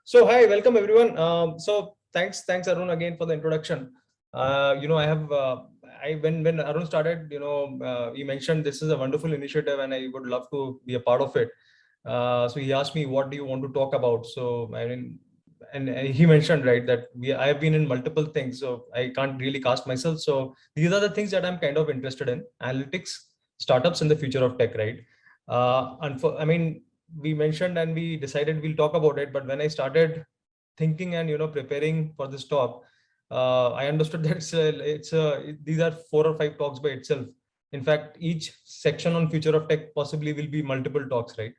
So hi, welcome everyone. Thanks Arun again for the introduction. I have when Arun started, he mentioned this is a wonderful initiative and I would love to be a part of it. So he asked me, what do you want to talk about? So I mean, and he mentioned right that I have been in multiple things, so I can't really cast myself. So these are the things that I'm kind of interested in: analytics, startups, and the future of tech, right? I mean, we mentioned and we decided we'll talk about it, but when I started thinking and preparing for this talk, I understood that these are 4 or 5 talks by itself. In fact, each section on future of tech possibly will be multiple talks, right?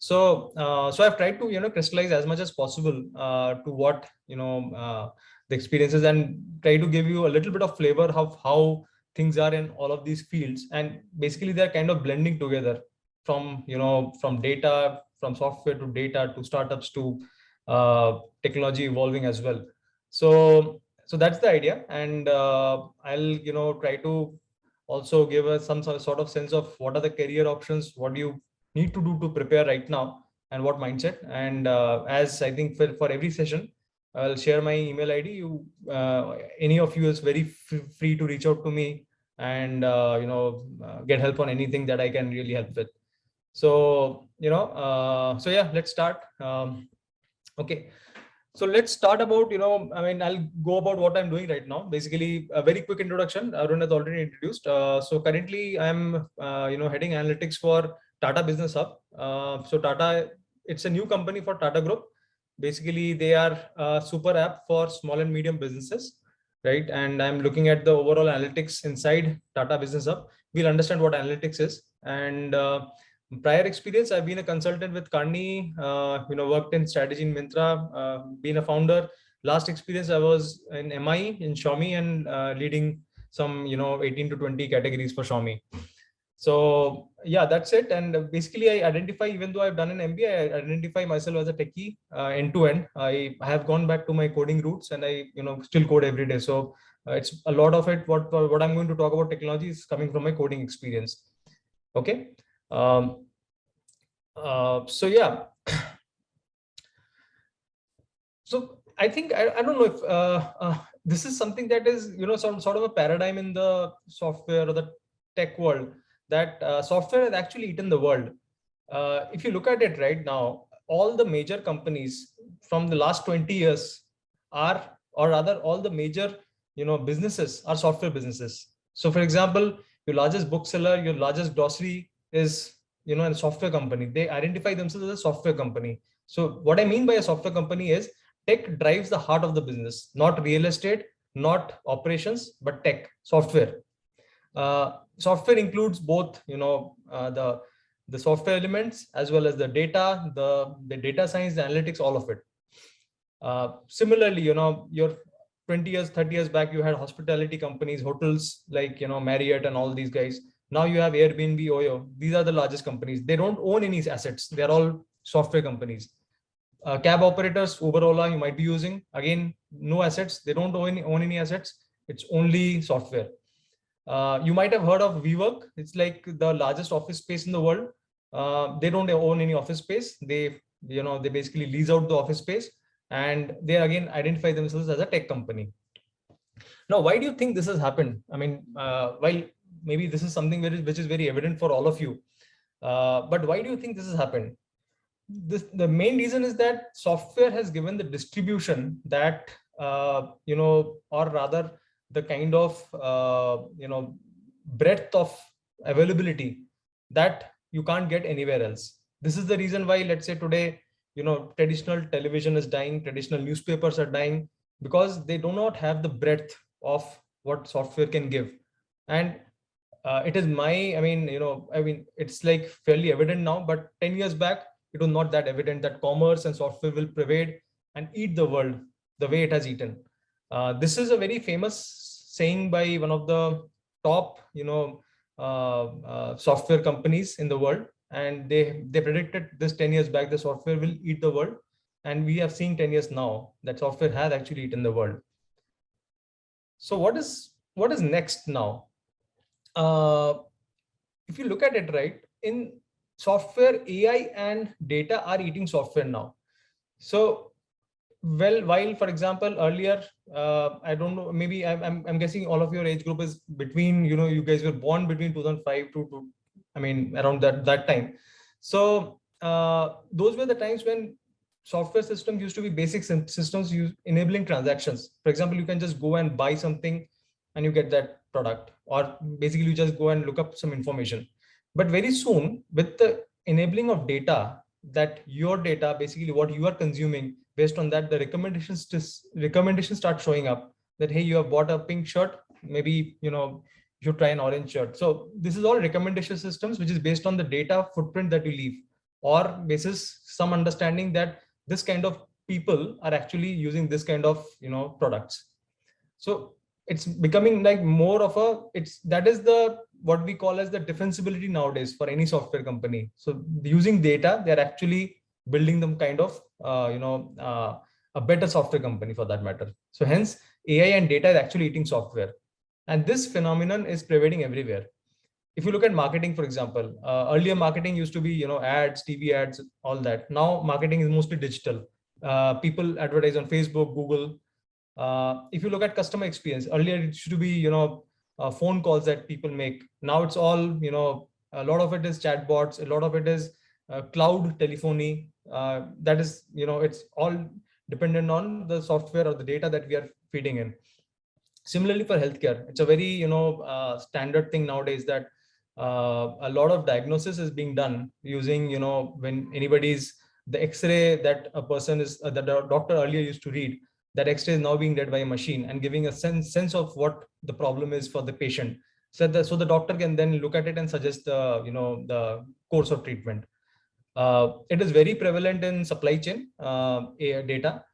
So I've tried to crystallize as much as possible to what the experiences, and try to give you a little bit of flavor of how things are in all of these fields, and basically they're kind of blending together from from data, from software to data to startups to technology evolving as well. So that's the idea, and I'll try to also give us some sort of sense of what are the career options, what do you need to do to prepare right now, and what mindset. And as I think for every session, I'll share my email ID. Any of you is very free to reach out to me and get help on anything that I can really help with. So yeah, let's start. Okay. So let's start about, I mean, I'll go about what I'm doing right now. Basically, a very quick introduction. Arun has already introduced. So currently I'm, heading analytics for Tata Business Hub. So Tata, it's a new company for Tata Group. Basically, they are a super app for small and medium businesses, right? And I'm looking at the overall analytics inside Tata Business Hub. We'll understand what analytics is. And prior experience, I've been a consultant with Kearney, worked in strategy in Myntra, been a founder. Last experience, I was in MI in Xiaomi and leading some 18 to 20 categories for Xiaomi. So yeah, that's it. And basically, I identify, even though I've done an MBA, I identify myself as a techie end to end. I have gone back to my coding roots, and I still code every day. So it's a lot of it. What I'm going to talk about technology is coming from my coding experience. Okay. Um, so yeah, so I think I don't know if this is something that is some sort of a paradigm in the software or the tech world, that software has actually eaten the world. If you look at it right now, all the major companies from the last 20 years are, or rather all the major businesses are software businesses. So for example, your largest bookseller, your largest grocery is a software company. They identify themselves as a software company. So what I mean by a software company is tech drives the heart of the business, not real estate, not operations, but tech, software. Software includes both the software elements as well as the data, the data science, the analytics, all of it. Similarly, your 20 years, 30 years back, you had hospitality companies, hotels like Marriott and all these guys. Now you have Airbnb, Oyo. These are the largest companies. They don't own any assets. They're all software companies. Cab operators, Uber, Ola, you might be using. Again, no assets. They don't own any assets. It's only software. You might have heard of WeWork. It's like the largest office space in the world. They don't own any office space. They basically lease out the office space, and they again identify themselves as a tech company. Now, why do you think this has happened? I mean, while maybe this is something which is very evident for all of you, but why do you think this has happened? The main reason is that software has given the distribution that or rather the kind of breadth of availability that you can't get anywhere else. This is the reason why, let's say today, traditional television is dying, traditional newspapers are dying, because they do not have the breadth of what software can give. And it is it's like fairly evident now, but 10 years back it was not that evident that commerce and software will prevail and eat the world the way it has eaten. This is a very famous saying by one of the top software companies in the world, and they predicted this 10 years back, the software will eat the world, and we have seen 10 years now that software has actually eaten the world. So what is next now? If you look at it, right, in software, AI and data are eating software now. So well, while for example earlier, I don't know, maybe I'm guessing all of your age group is between, you guys were born between 2005 to I mean around that time. So those were the times when software systems used to be basic systems enabling transactions. For example, you can just go and buy something and you get that product, or basically you just go and look up some information. But very soon, with the enabling of data, that your data, basically what you are consuming, based on that the recommendations start showing up, that hey, you have bought a pink shirt, maybe you should try an orange shirt. So this is all recommendation systems which is based on the data footprint that you leave, or basis some understanding that this kind of people are actually using this kind of products. So it's becoming like more of a, that is the what we call as the defensibility nowadays for any software company. So using data, they're actually building them kind of a better software company for that matter. So hence AI and data is actually eating software, and this phenomenon is prevailing everywhere. If you look at marketing, for example, earlier marketing used to be ads, TV ads, all that. Now marketing is mostly digital. People advertise on Facebook, Google. If you look at customer experience, earlier it used to be phone calls that people make. Now it's all a lot of it is chatbots, a lot of it is cloud telephony. That is it's all dependent on the software or the data that we are feeding in. Similarly for healthcare, it's a very standard thing nowadays that a lot of diagnosis is being done using when anybody's the X-ray that a person is that the doctor earlier used to read, that X-ray is now being read by a machine and giving a sense of what the problem is for the patient. So the doctor can then look at it and suggest the the course of treatment. It is very prevalent in supply chain data.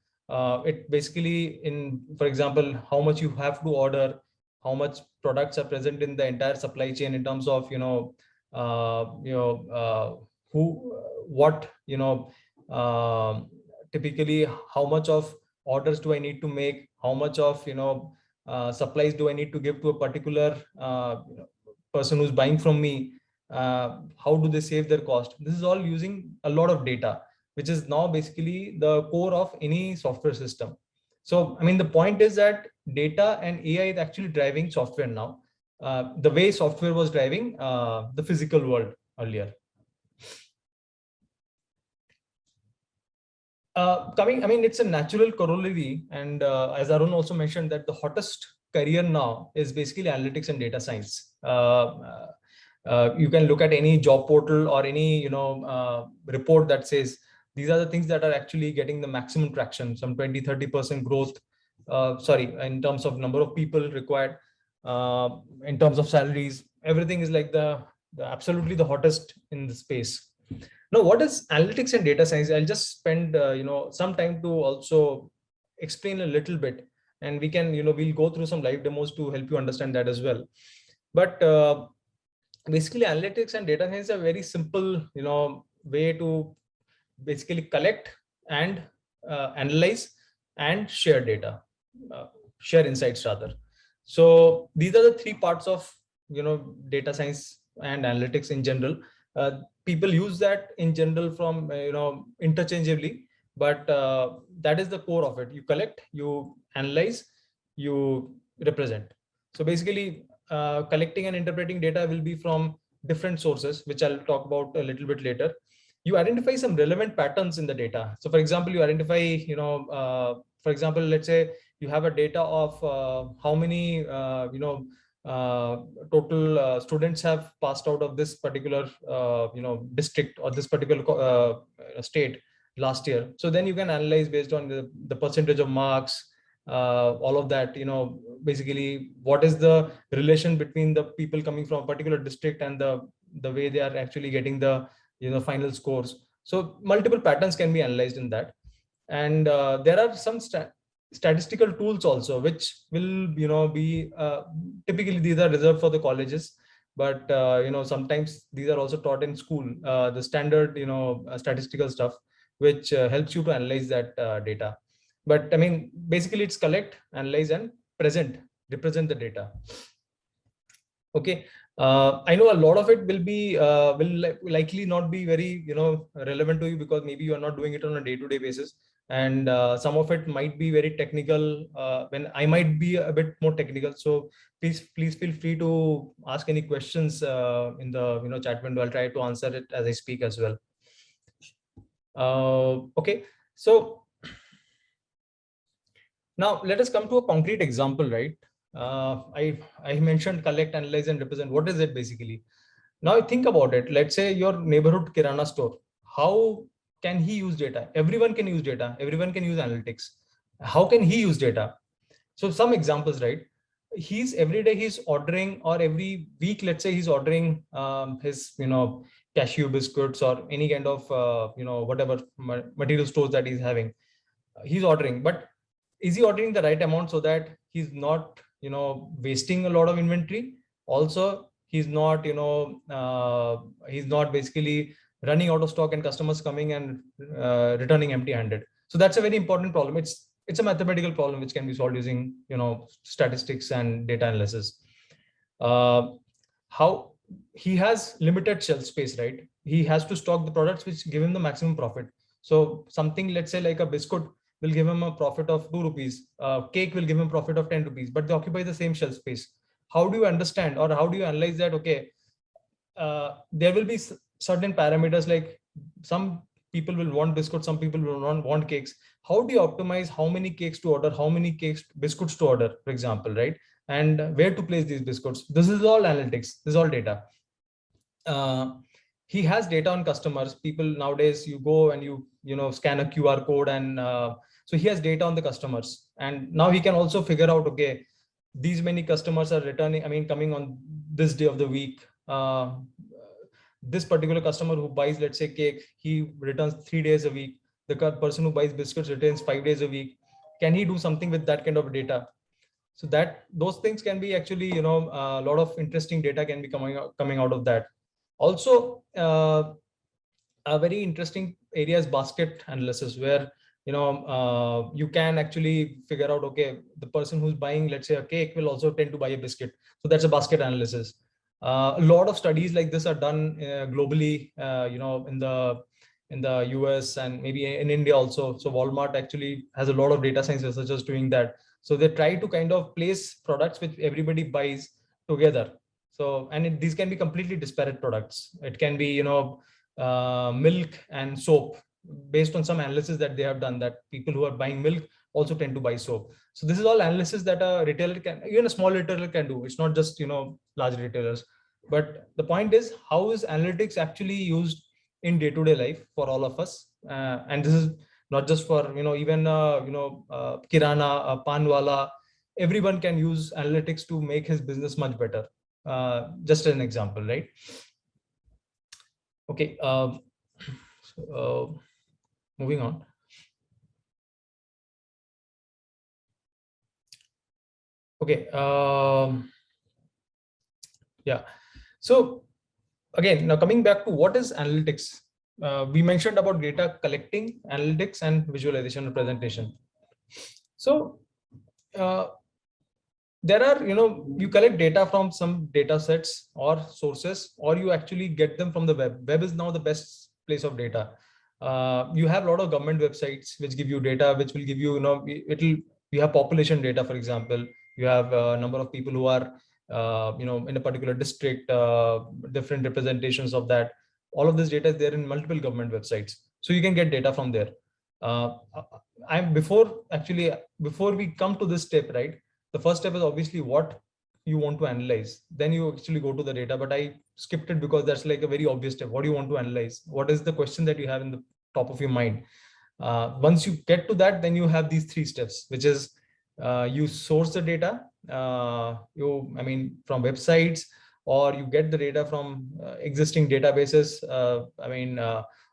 It basically for example, how much you have to order, how much products are present in the entire supply chain in terms of who, what, typically how much of orders do I need to make, how much of supplies do I need to give to a particular person who's buying from me, how do they save their cost. This is all using a lot of data, which is now basically the core of any software system. So I mean the point is that data and AI is actually driving software now, the way software was driving the physical world earlier. I mean, it's a natural corollary. And as Arun also mentioned, that the hottest career now is basically analytics and data science. You can look at any job portal or any report that says these are the things that are actually getting the maximum traction, some 20-30% growth, in terms of number of people required, in terms of salaries. Everything is like the absolutely the hottest in the space. Now, what is analytics and data science? I'll just spend some time to also explain a little bit, and we can we'll go through some live demos to help you understand that as well. But basically, analytics and data science are very simple way to basically collect and analyze and share data, share insights rather. So these are the three parts of data science and analytics in general. People use that in general from interchangeably, but that is the core of it. You collect, you analyze, you represent. So basically collecting and interpreting data will be from different sources, which I'll talk about a little bit later. You identify some relevant patterns in the data. So for example, you identify for example, let's say you have a data of how many total students have passed out of this particular district or this particular state last year. So then you can analyze based on the percentage of marks, all of that, basically what is the relation between the people coming from a particular district and the way they are actually getting the final scores. So multiple patterns can be analyzed in that. And there are some statistical tools also, which will be typically these are reserved for the colleges, but sometimes these are also taught in school, the standard statistical stuff, which helps you to analyze that data. But I mean basically it's collect, analyze and represent the data. Okay, I know a lot of it will be likely not be very relevant to you, because maybe you are not doing it on a day-to-day basis, and some of it might be very technical. When I might be a bit more technical, so please feel free to ask any questions in the chat window. I'll try to answer it as I speak as well. Okay, so now let us come to a concrete example, right? I mentioned collect, analyze, and represent. What is it basically? Now think about it. Let's say your neighborhood kirana store. How can he use data? Everyone can use data. Everyone can use analytics. How can he use data? So some examples, right? He's every day he's ordering, or every week, let's say he's ordering his cashew biscuits or any kind of whatever material stores that he's having. He's ordering, but is he ordering the right amount so that he's not wasting a lot of inventory? Also, he's not he's not basically running out of stock and customers coming and returning empty handed. So that's a very important problem. It's a mathematical problem which can be solved using statistics and data analysis. How he has limited shelf space, right? He has to stock the products which give him the maximum profit. So something, let's say like a biscuit will give him a profit of 2 rupees, cake will give him profit of 10 rupees, but they occupy the same shelf space. How do you understand, or how do you analyze that? Okay, there will be certain parameters, like some people will want biscuits, some people will not want cakes. How do you optimize how many cakes to order, how many biscuits to order, for example, right? And where to place these biscuits? This is all analytics, this is all data. He has data on customers. People nowadays, you go and you scan a QR code, and so he has data on the customers, and now he can also figure out, okay, these many customers are returning, coming on this day of the week. This particular customer who buys, let's say, cake, he returns 3 days a week. The person who buys biscuits returns 5 days a week. Can he do something with that kind of data? So that those things can be actually, a lot of interesting data can be coming out of that. Also, a very interesting area is basket analysis, where you can actually figure out, okay, the person who's buying, let's say, a cake will also tend to buy a biscuit. So that's a basket analysis. A lot of studies like this are done globally, in the US and maybe in India also. So Walmart actually has a lot of data science researchers doing that. So they try to kind of place products which everybody buys together. So, and these can be completely disparate products. It can be, milk and soap, based on some analysis that they have done, that people who are buying milk also tend to buy soap. So this is all analysis that a retailer can, even a small retailer can do. It's not just, large retailers. But the point is, how is analytics actually used in day-to-day life for all of us? And this is not just for, even, kirana, panwala. Everyone can use analytics to make his business much better. Just an example, right? Okay. Moving on. Okay. Yeah. So again, now coming back to what is analytics, we mentioned about data collecting, analytics, and visualization and presentation. So there are, you collect data from some data sets or sources, or you actually get them from the web. Web is now the best place of data. You have a lot of government websites which give you data, which will give you, you have population data, for example. You have a number of people who are, in a particular district, different representations of that. All of this data is there in multiple government websites. So you can get data from there. Before we come to this step, right? The first step is obviously what you want to analyze. Then you actually go to the data, but I skipped it because that's like a very obvious step. What do you want to analyze? What is the question that you have in the top of your mind? Once you get to that, then you have these 3 steps, which is you source the data, from websites, or you get the data from existing databases,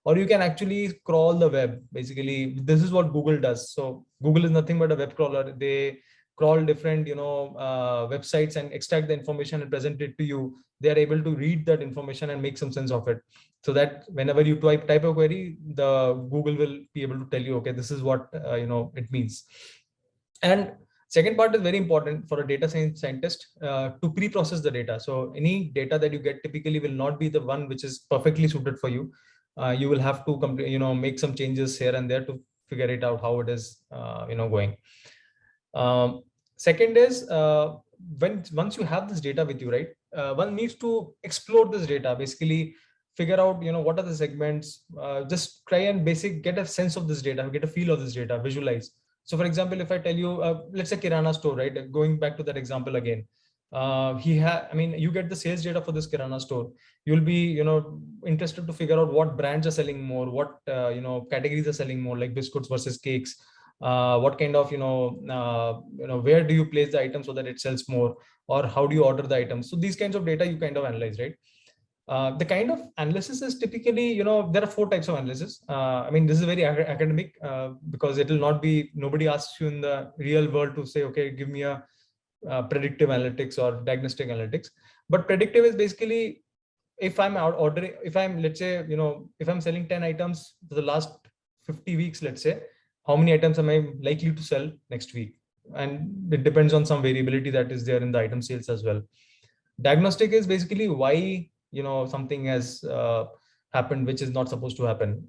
or you can actually crawl the web. Basically, this is what Google does. So Google is nothing but a web crawler. They crawl different websites and extract the information and present it to you. They are able to read that information and make some sense of it, so that whenever you type a query, the Google will be able to tell you, okay, this is what it means. And Second part is very important for a data science scientist to pre-process the data. So any data that you get typically will not be the one which is perfectly suited for you. You will have to make some changes here and there to figure it out how it is going. Second is once you have this data with you, right? One needs to explore this data, basically figure out what are the segments, just try and get a sense of this data, get a feel of this data, visualize. So for example, if I tell you, let's say Kirana store, right? Going back to that example again, you get the sales data for this Kirana store. You'll be, interested to figure out what brands are selling more, what, categories are selling more, like biscuits versus cakes. What kind of, where do you place the item so that it sells more, or how do you order the items? So these kinds of data you kind of analyze, right? The kind of analysis is typically, there are 4 types of analysis. This is very academic because it will not be, nobody asks you in the real world to say, okay, give me a predictive analytics or diagnostic analytics. But predictive is basically, if I'm out ordering, if I'm, let's say, if I'm selling 10 items for the last 50 weeks, let's say, how many items am I likely to sell next week? And it depends on some variability that is there in the item sales as well. Diagnostic is basically why something has happened which is not supposed to happen,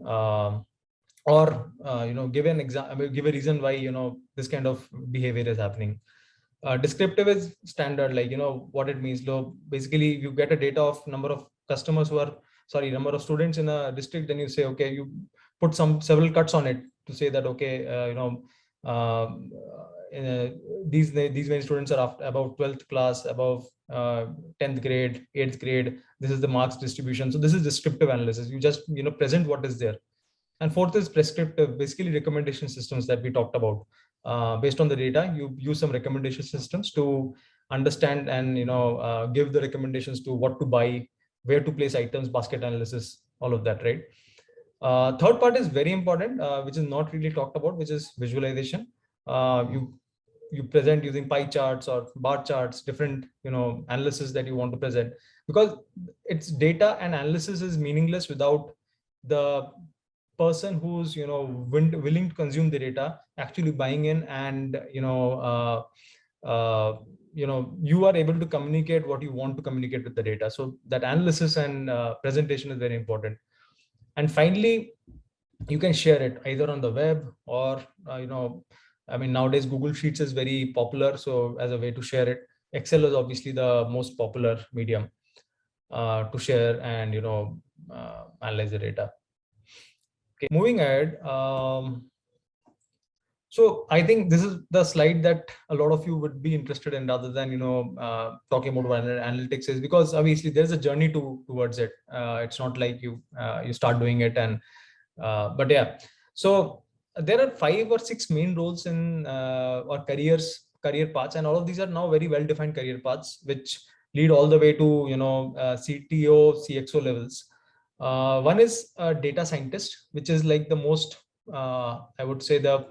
or give an example, give a reason why this kind of behavior is happening. Descriptive is standard, like what it means. So basically you get a data of number of customers who are, sorry, number of students in a district, then you say, okay, you put several cuts on it to say that, okay, these many students are after above 12th class, above 10th grade, 8th grade, this is the marks distribution. So this is descriptive analysis. You just present what is there. And fourth is prescriptive, basically recommendation systems that we talked about. Based on the data, you use some recommendation systems to understand and give the recommendations to what to buy, where to place items, basket analysis, all of that, right? Third part is very important, which is not really talked about, which is visualization. You present using pie charts or bar charts, different analysis that you want to present, because it's data and analysis is meaningless without the person who's willing to consume the data actually buying in, and you are able to communicate what you want to communicate with the data. So that analysis and presentation is very important. And finally, you can share it either on the web or nowadays Google Sheets is very popular, so as a way to share it. Excel is obviously the most popular medium to share and analyze the data. Okay, moving ahead. So I think this is the slide that a lot of you would be interested in, rather than talking about what analytics is, because obviously there's a journey towards it. It's not like you start doing it and but yeah. So there are 5 or 6 main roles in or career paths, and all of these are now very well defined career paths, which lead all the way to CTO, CXO levels. One is a data scientist, which is like the most I would say the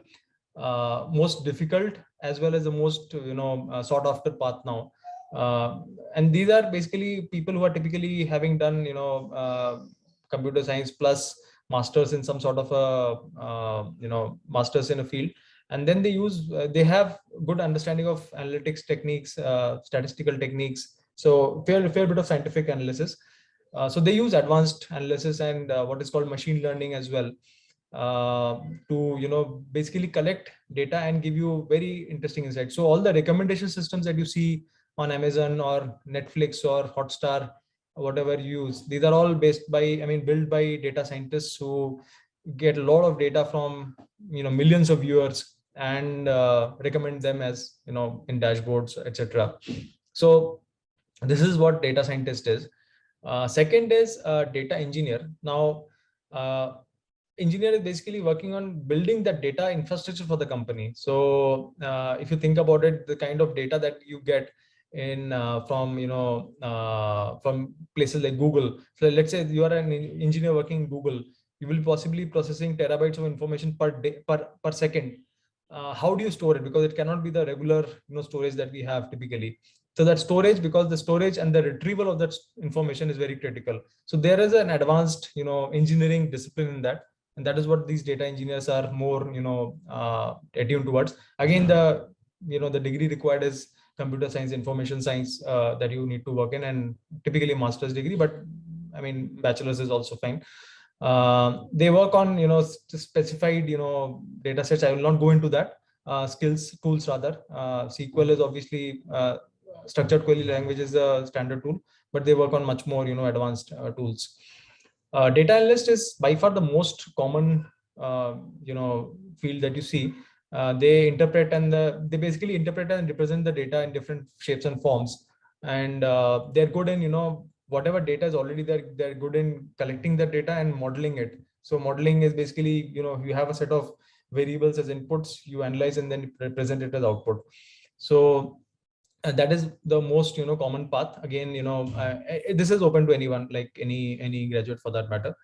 most difficult as well as the most sought after path now. And these are basically people who are typically having done computer science plus masters in some sort of a masters in a field, and then they have good understanding of analytics techniques, statistical techniques, so fair bit of scientific analysis. So they use advanced analysis and what is called machine learning as well, to basically collect data and give you very interesting insights. So all the recommendation systems that you see on Amazon or Netflix or Hotstar, whatever you use, these are all built by data scientists who get a lot of data from millions of viewers and recommend them as in dashboards, etc. So this is what data scientist is. Second is data engineer. Now engineer is basically working on building that data infrastructure for the company. So if you think about it, the kind of data that you get in from places like Google. So let's say you are an engineer working in Google, you will possibly processing terabytes of information per day, per second. How do you store it? Because it cannot be the regular storage that we have typically. So that storage, because the storage and the retrieval of that information is very critical. So there is an advanced engineering discipline in that, and that is what these data engineers are more attuned towards. Again, the the degree required is computer science, information science that you need to work in, and typically master's degree, but I mean bachelor's is also fine. They work on specified data sets. I will not go into that. Skills tools rather. SQL is obviously structured query language is a standard tool, but they work on much more advanced tools. Data analyst is by far the most common field that you see. They interpret and they basically interpret and represent the data in different shapes and forms, and they're good in whatever data is already there. They're good in collecting the data and modeling it. So modeling is basically you have a set of variables as inputs, you analyze and then represent it as output. So that is the most common path. Again, this is open to anyone, like any graduate for that matter.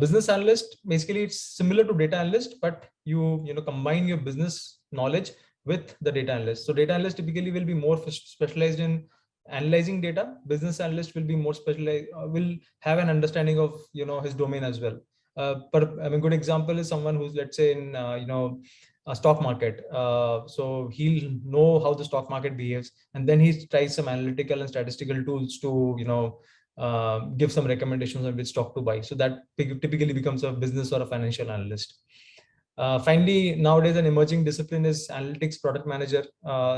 Business analyst, basically it's similar to data analyst, but you combine your business knowledge with the data analyst. So data analyst typically will be more specialized in analyzing data. Business analyst will be more specialized, will have an understanding of his domain as well. But I mean, good example is someone who's, let's say, in a stock market. So he'll know how the stock market behaves, and then he tries some analytical and statistical tools to give some recommendations on which stock to buy. So that typically becomes a business or a financial analyst. Finally, nowadays an emerging discipline is analytics product manager.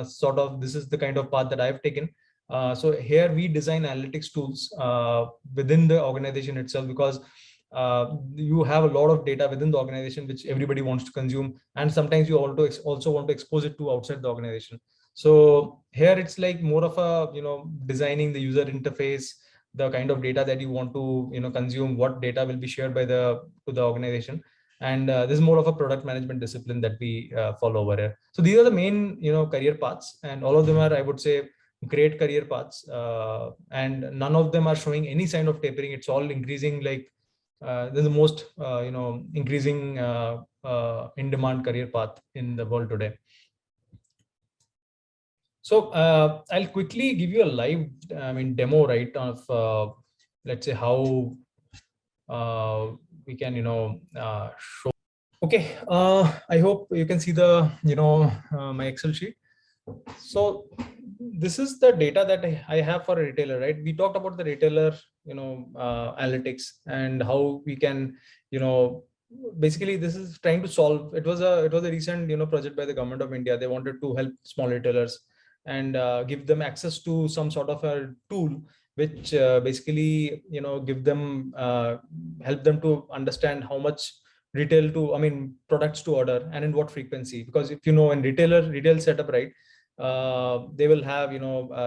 Sort of this is the kind of path that I've taken. So here we design analytics tools within the organization itself, because you have a lot of data within the organization which everybody wants to consume, and sometimes you also want to expose it to outside the organization. So here it's like more of a designing the user interface, the kind of data that you want to consume, what data will be shared by to the organization. And this is more of a product management discipline that we follow over here. So these are the main career paths, and all of them are, I would say, great career paths, and none of them are showing any sign of tapering. It's all increasing. Like this is the most increasing in demand career path in the world today. So I'll quickly give you a live demo, right, of let's say how we can show. Okay, I hope you can see the my Excel sheet. So this is the data that I have for a retailer, right? We talked about the retailer analytics and how we can basically this is trying to solve. It was a recent project by the government of India. They wanted to help small retailers and give them access to some sort of a tool which basically give them help them to understand how much products to order and in what frequency. Because if in retail setup, right, they will have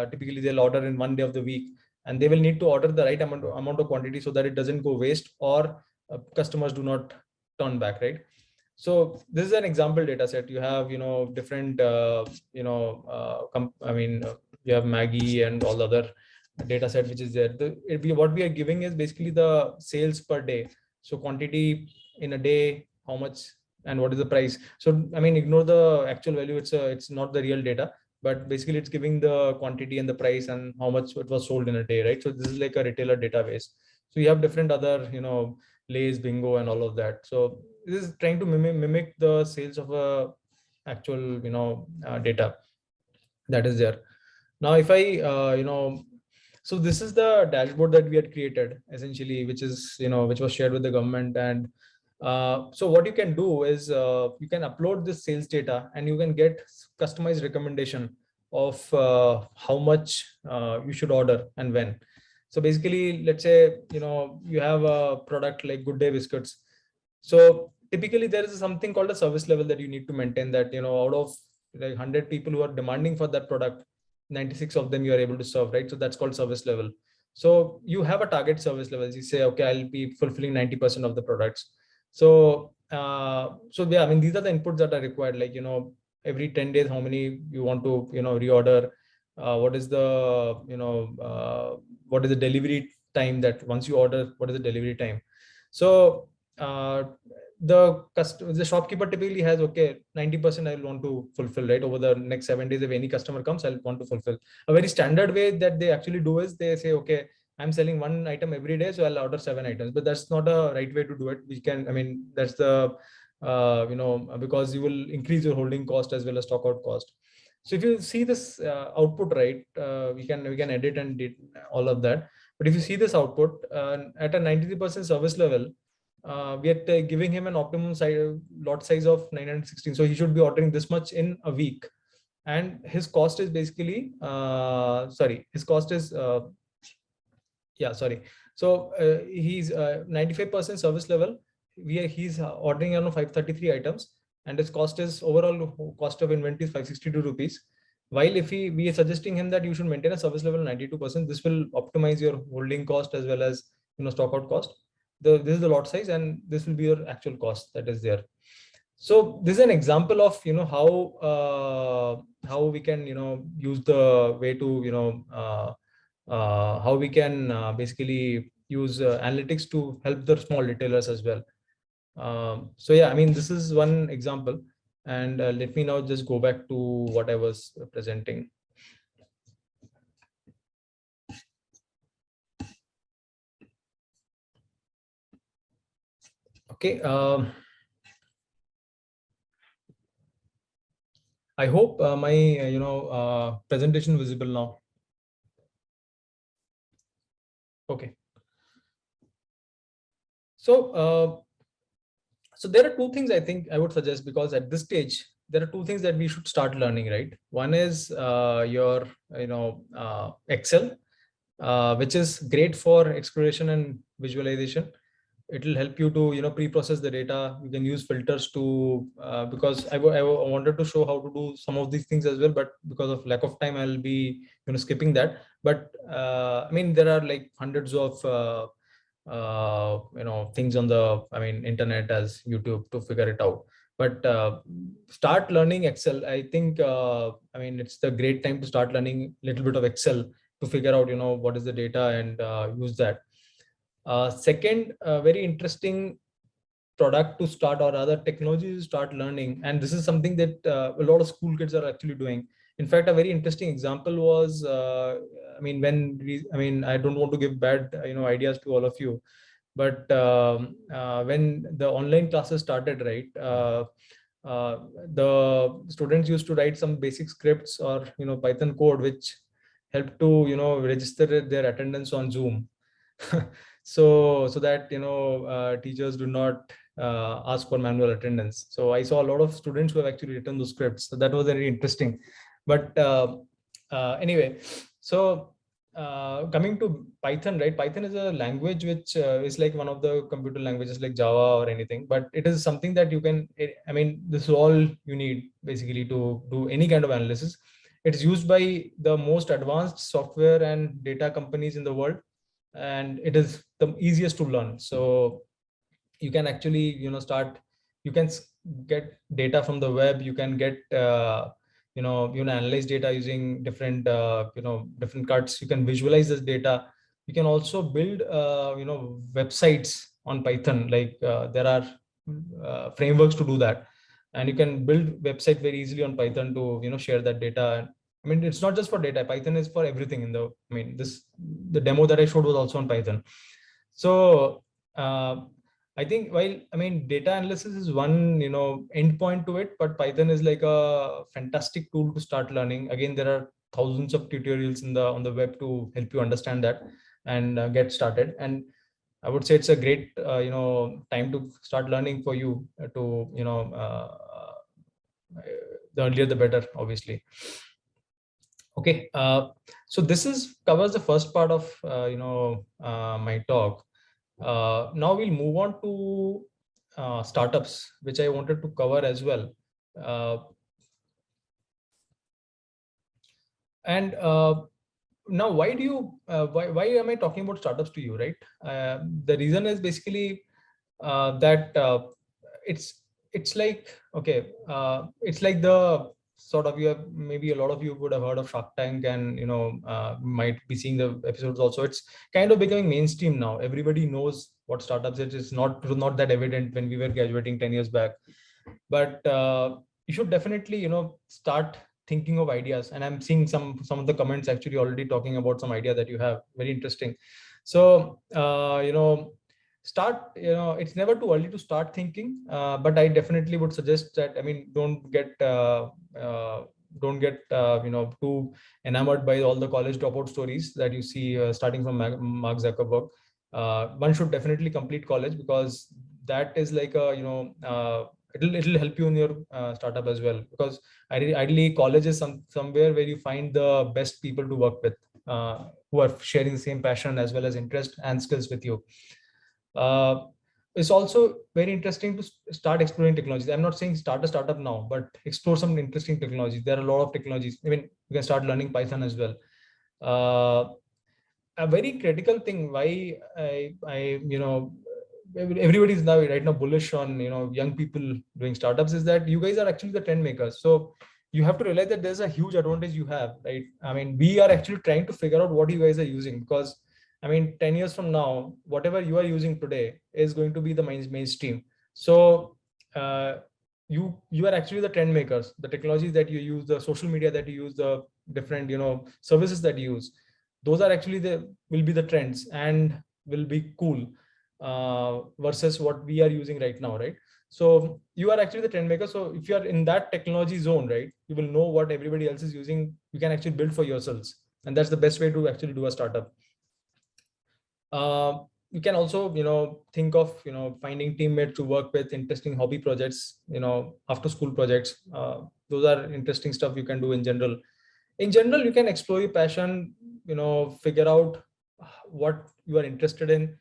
typically they'll order in one day of the week, and they will need to order the right amount of quantity so that it doesn't go waste, or customers do not turn back, right? So this is an example data set. You have different you have Maggie and all the other data set which is there. What we are giving is basically the sales per day. So quantity in a day, how much and what is the price. So ignore the actual value. It's not the real data, but basically it's giving the quantity and the price and how much it was sold in a day, right? So this is like a retailer database. So you have different other Lays, Bingo, and all of that. So this is trying to mimic the sales of a actual data that is there. Now if I so this is the dashboard that we had created essentially, which is which was shared with the government. And so what you can do is you can upload this sales data and you can get customized recommendation of how much you should order and when. So basically, let's say you have a product like Good Day biscuits. So typically there is something called a service level that you need to maintain, that out of like 100 people who are demanding for that product, 96 of them you are able to serve, right? So that's called service level. So you have a target service level. You say, okay, I'll be fulfilling 90% of the products. So so yeah, these are the inputs that are required, like every 10 days how many you want to reorder, what is the what is the delivery time, that once you order, what is the delivery time. So the shopkeeper typically has, okay, 90% I want to fulfill, right, over the next 7 days. If any customer comes, I'll want to fulfill. A very standard way that they actually do is they say, okay, I'm selling one item every day, so I'll order 7 items. But that's not a right way to do it. We can, that's the because you will increase your holding cost as well as stock out cost. So if you see this output, right, we can edit and did all of that. But if you see this output at a 93% service level, we are giving him an optimum lot size of 916. So he should be ordering this much in a week. And his cost is basically, his cost is, So he's 95% service level. He's ordering on 533 items, and his cost is overall cost of inventory is 562 rupees. While if we are suggesting him that you should maintain a service level 92%, this will optimize your holding cost as well as stock out cost. This is the lot size, and this will be your actual cost that is there. So this is an example of how we can use the way to how we can basically use analytics to help the small retailers as well. So yeah, I mean, this is one example. And let me now just go back to what I was presenting. Okay. I hope my presentation visible now. Okay. So so there are two things I think I would suggest, because at this stage there are two things that we should start learning, right? One is your Excel, which is great for exploration and visualization. It will help you to pre-process the data. You can use filters to because I wanted to show how to do some of these things as well, but because of lack of time I'll be skipping that. But I mean, there are like hundreds of things on the internet as YouTube to figure it out. But start learning Excel. I think it's the great time to start learning a little bit of Excel to figure out what is the data and use that. Second, very interesting product to start, or other technology to start learning, and this is something that a lot of school kids are actually doing. In fact, a very interesting example was I don't want to give bad ideas to all of you, but when the online classes started, right, the students used to write some basic scripts or Python code which helped to register their attendance on Zoom. So that teachers do not ask for manual attendance. So I saw a lot of students who have actually written those scripts. So that was very interesting. But anyway, so coming to Python, right? Python is a language which is like one of the computer languages like Java or anything, but it is something that you can, this is all you need basically to do any kind of analysis. It's used by the most advanced software and data companies in the world, and it is the easiest to learn. So you can actually you can get data from the web. You can get analyze data using different different cuts. You can visualize this data. You can also build websites on Python. Like there are frameworks to do that, and you can build website very easily on Python to share that data. It's not just for data. Python is for everything in the, the demo that I showed was also on Python. So I think while data analysis is one endpoint to it, but Python is like a fantastic tool to start learning. Again, there are thousands of tutorials on the web to help you understand that and get started. And I would say it's a great time to start learning for you to the earlier the better, obviously. Okay, so this covers the first part of my talk. Now we'll move on to startups, which I wanted to cover as well. And now, why do you why am I talking about startups to you, right? The reason is basically that it's like, okay, it's like the sort of, you have, maybe a lot of you would have heard of Shark Tank, and might be seeing the episodes also. It's kind of becoming mainstream now. Everybody knows what startups is. It's not that evident when we were graduating 10 years back, but you should definitely start thinking of ideas. And I'm seeing some of the comments actually already talking about some idea that you have. Very interesting. So start, it's never too early to start thinking, but I definitely would suggest that, don't get don't get too enamored by all the college dropout stories that you see starting from Mark Zuckerberg. One should definitely complete college, because that is like a it'll help you in your startup as well, because ideally college is somewhere where you find the best people to work with, who are sharing the same passion as well as interest and skills with you. It's also very interesting to start exploring technologies. I'm not saying start a startup now, but explore some interesting technologies. There are a lot of technologies. I mean, you can start learning Python as well. A very critical thing why everybody's now right now bullish on young people doing startups is that you guys are actually the trend makers. So you have to realize that there's a huge advantage you have, right? I mean, we are actually trying to figure out what you guys are using, because I mean, 10 years from now, whatever you are using today is going to be the mainstream. So you are actually the trend makers. The technologies that you use, the social media that you use, the different services that you use, those are actually will be the trends and will be cool versus what we are using right now, right? So you are actually the trend maker. So if you are in that technology zone, right, you will know what everybody else is using. You can actually build for yourselves, and that's the best way to actually do a startup. You can also think of finding teammates to work with, interesting hobby projects, after school projects. Those are interesting stuff you can do in general. You can explore your passion, figure out what you are interested in.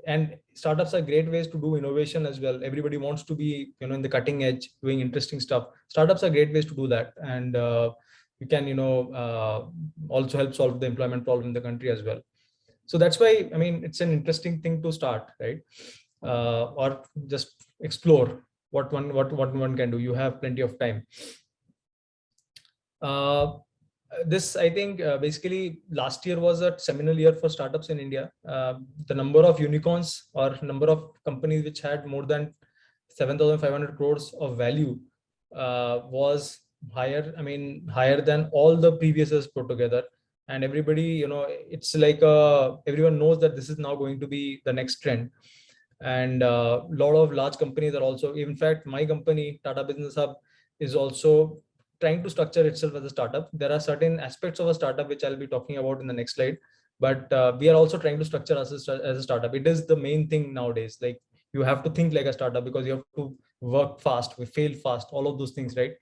And startups are great ways to do innovation as well. Everybody wants to be in the cutting edge doing interesting stuff. Startups are great ways to do that. And you can also help solve the employment problem in the country as well. So that's why, I mean, it's an interesting thing to start, right? Or just explore what one can do. You have plenty of time. This, I think, basically last year was a seminal year for startups in India. The number of unicorns or number of companies which had more than 7,500 crores of value was higher. I mean, higher than all the previous years put together. And everybody, it's like everyone knows that this is now going to be the next trend. And a lot of large companies are also, in fact, my company, Tata Business Hub, is also trying to structure itself as a startup. There are certain aspects of a startup which I'll be talking about in the next slide, but we are also trying to structure as a startup. It is the main thing nowadays. Like, you have to think like a startup, because you have to work fast, we fail fast, all of those things, right?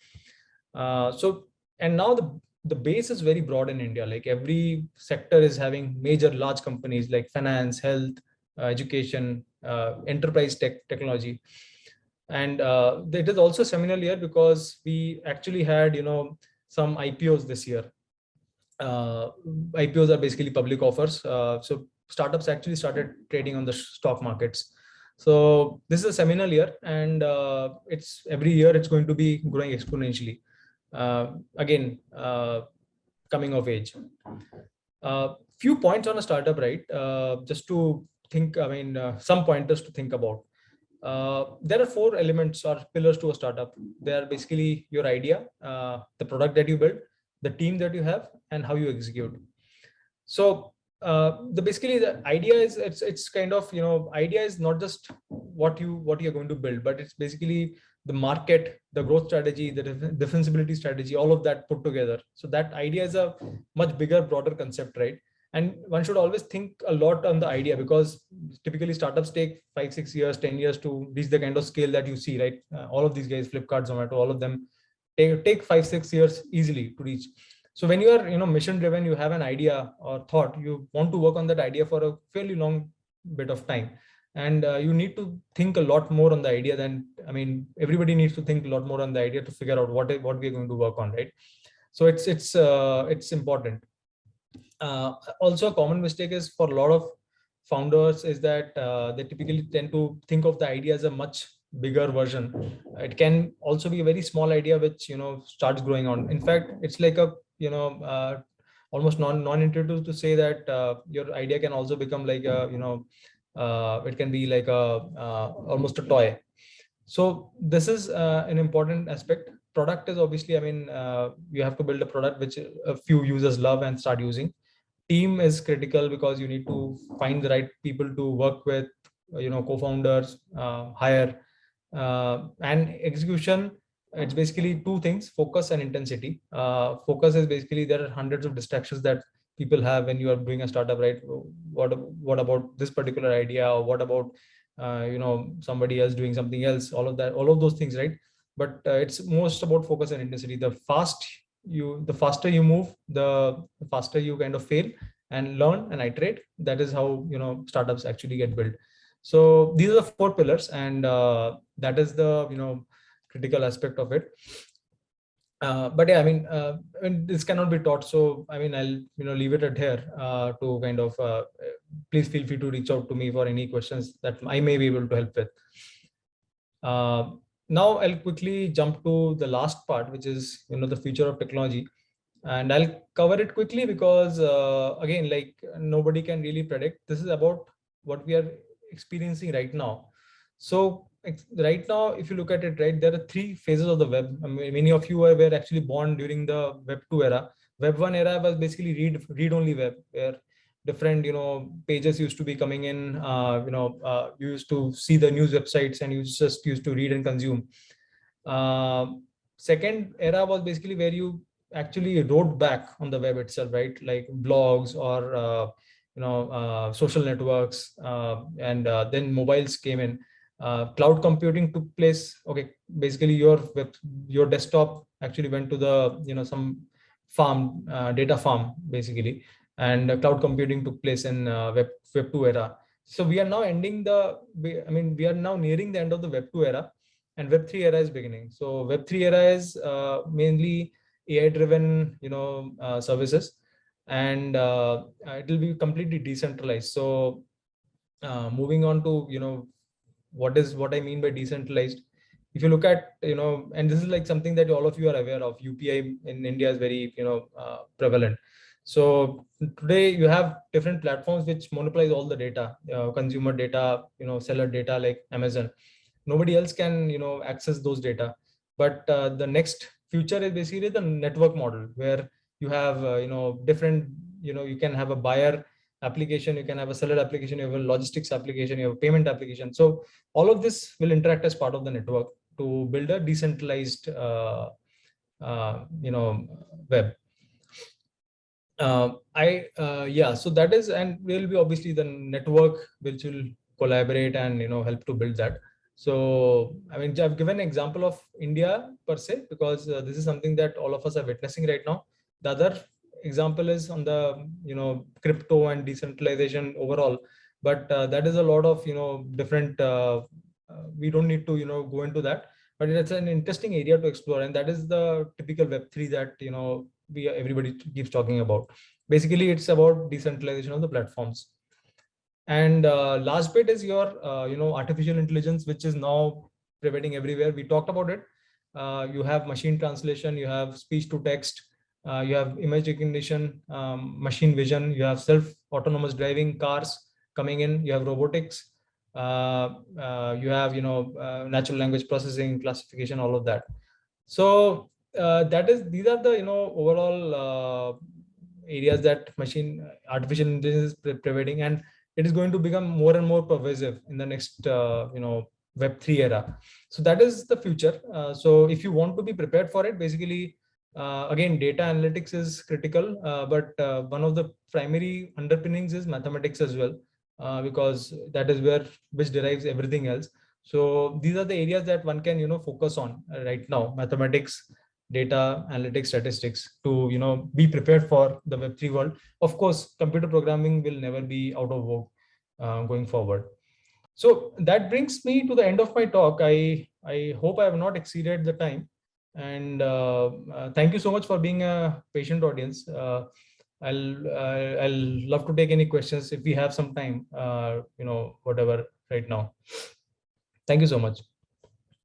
And now the base is very broad in India. Like, every sector is having major large companies like finance, health, education, enterprise technology. And it is also seminal year because we actually had some IPOs this year. IPOs are basically public offers. So startups actually started trading on the stock markets. So this is a seminal year, and it's every year it's going to be growing exponentially. Again, coming of age. Few points on a startup, right? Just to think, I mean, some pointers to think about. There are 4 elements or pillars to a startup. They are basically your idea, the product that you build, the team that you have, and how you execute. So basically the idea is, it's kind of, idea is not just what you're going to build, but it's basically the market, the growth strategy, the defensibility strategy, all of that put together. So that idea is a much bigger, broader concept, right? And one should always think a lot on the idea, because typically startups take 5-6 years, 10 years to reach the kind of scale that you see, right? All of these guys, Flipkart, Zomato, all of them take 5-6 years easily to reach. So when you are mission driven, you have an idea or thought, you want to work on that idea for a fairly long bit of time. And you need to think a lot more on the idea than, I mean, everybody needs to think a lot more on the idea to figure out what we're going to work on, right? So it's important. Also, a common mistake is for a lot of founders is that they typically tend to think of the idea as a much bigger version. It can also be a very small idea which starts growing on. In fact, it's like a almost non-intuitive to say that your idea can also become like a it can be like a almost a toy. So this is an important aspect. Product is obviously, I mean, you have to build a product which a few users love and start using. Team is critical because you need to find the right people to work with, co-founders, hire, and execution it's basically two things: focus and intensity. Focus is basically there are hundreds of distractions that people have when you are doing a startup, right? What about this particular idea, or what about somebody else doing something else? All of that, all of those things, right? But it's most about focus and intensity. The faster you move, the faster you kind of fail and learn and iterate. That is how startups actually get built. So these are the four pillars, and that is the critical aspect of it. But yeah, I mean, this cannot be taught. So I mean, I'll leave it at here to kind of. Please feel free to reach out to me for any questions that I may be able to help with. Now I'll quickly jump to the last part, which is the future of technology, and I'll cover it quickly because again, like, nobody can really predict. This is about what we are experiencing right now. So right now, if you look at it, right, there are three phases of the web. I mean, many of you were actually born during the Web 2 era. Web 1 era was basically read only web, where different pages used to be coming in. You used to see the news websites and you just used to read and consume. Second era was basically where you actually wrote back on the web itself, right? Like blogs or social networks, and then mobiles came in. Cloud computing took place. Okay, basically your desktop actually went to the some farm, data farm basically, and cloud computing took place in web 2 era. So we are now we are now nearing the end of the Web 2 era, and Web 3 era is beginning. So Web 3 era is mainly AI driven services, and it will be completely decentralized. So moving on to what I mean by decentralized. If you look at and this is like something that all of you are aware of, UPI in India is very prevalent. So today you have different platforms which monopolize all the data, consumer data, seller data, like Amazon. Nobody else can access those data. But the next future is basically the network model, where you have different, you can have a buyer application, you can have a seller application, you have a logistics application, you have a payment application. So all of this will interact as part of the network to build a decentralized web. So that is, and will be obviously the network which will collaborate and help to build that. So I mean, I've given an example of India per se because this is something that all of us are witnessing right now. The other example is on the crypto and decentralization overall, but that is a lot of different. We don't need to go into that, but it's an interesting area to explore, and that is the typical Web3 that everybody keeps talking about. Basically, it's about decentralization of the platforms. And last bit is your artificial intelligence, which is now pervading everywhere. We talked about it. You have machine translation, you have speech to text, you have image recognition, machine vision, you have self-autonomous driving cars coming in, you have robotics, you have natural language processing, classification, all of that. So these are the overall areas that artificial intelligence is pervading, and it is going to become more and more pervasive in the next Web 3 era. So that is the future. So if you want to be prepared for it, basically again, data analytics is critical, but one of the primary underpinnings is mathematics as well, because that is which derives everything else. So these are the areas that one can focus on right now: mathematics, data analytics, statistics, to be prepared for the Web3 world. Of course, computer programming will never be out of vogue going forward. So that brings me to the end of my talk. I hope I have not exceeded the time, and thank you so much for being a patient audience. I'll love to take any questions if we have some time, whatever right now. Thank you so much.